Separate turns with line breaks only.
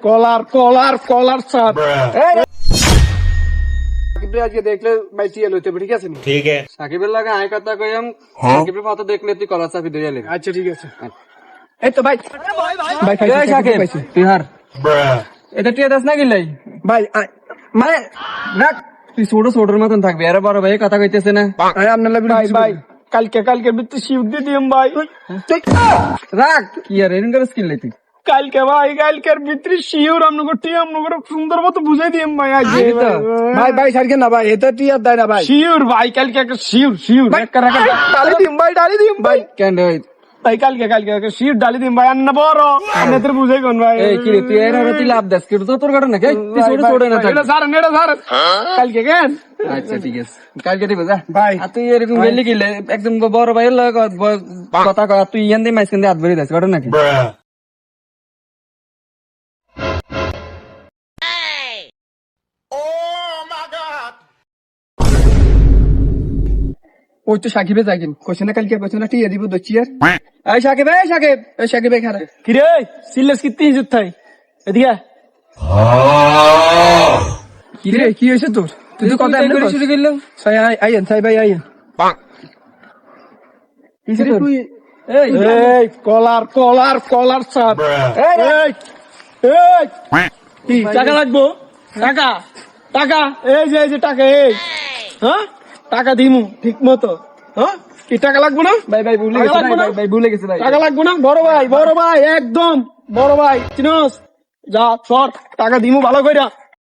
কলার কলার কলার সাপ আজকে দেখলে ভাই টিয়া লইতে ঠিক আছে
ठीक है
সাকিবের লাগে আয় কথা কইম সাকিবের মতো দেখলে তুই কলার সাপি ধরে লে আচ্ছা ঠিক আছে এই তো ভাই ভাই ভাই সাকিব তুই হার এটা টিয়া দাস না গিলাই ভাই মানে রাখ তুই ছোট ছোটর মতন থাকবি আরে বড় ভাই কথা কইতেছে না আরে আপনার ভাই ভাই কালকে বিত্তি শিব দিয়ে দিম ভাই রাখ কি আর এরকম করে স্কিল লইতি কালকে ভাই কালকের ভিতরে শিওর আপনাকে টিয়া আপনাকে সুন্দর মতো বুঝাই দিম ভাই আজ ভাই ভাই সারকে না ভাই এটা টিয়া দেয় না ভাই শিওর ভাই কালকে একটা শিওর ডালি দিম ভাই কেন ভাই কালকে শিওর ডালি দিম ভাই আন্না বড় আপনাদের বুঝাই কোন ভাই এই কি রে তুই এর আর তুই লাভ দাস কি তোর ঘটনা নাকি তুই ছোট না থাক এটা স্যার কালকে কেন আচ্ছা ঠিক আছে কালকে দিব যা ভাই আর তুই এরকম গেলি গিলে একদম বড় ভাইয়ের লাগে কথা কয় তুই ইয়ান দে মাইসকেন দে হাত ভরে দাস ঘটনা নাকি ওই তো সাকিবে যাইন কোশ্চেন কালকে কোশ্চেন টিয়া দিব দচ্ছি আর এই সাকিব খারা কি রে সিলেস কিত্তি ইজ্জত থাই এদিকে কি রে কি হইছে তোর তুই তো কথা এমনি শুরু করলি সাই আইন সাই ভাই আইন কি রে তুই এই কলার সাপ এই কি টাকা লাগবো টাকা এই যে টাকা এই হ্যাঁ টাকা দিমু ঠিক মতো হ্যাঁ কি টাকা লাগবে না ভাই ভুলে গেছে ভাই টাকা লাগবে না বড় ভাই একদম বড় ভাই চিনোস যা সর টাকা দিমু ভালো কইরা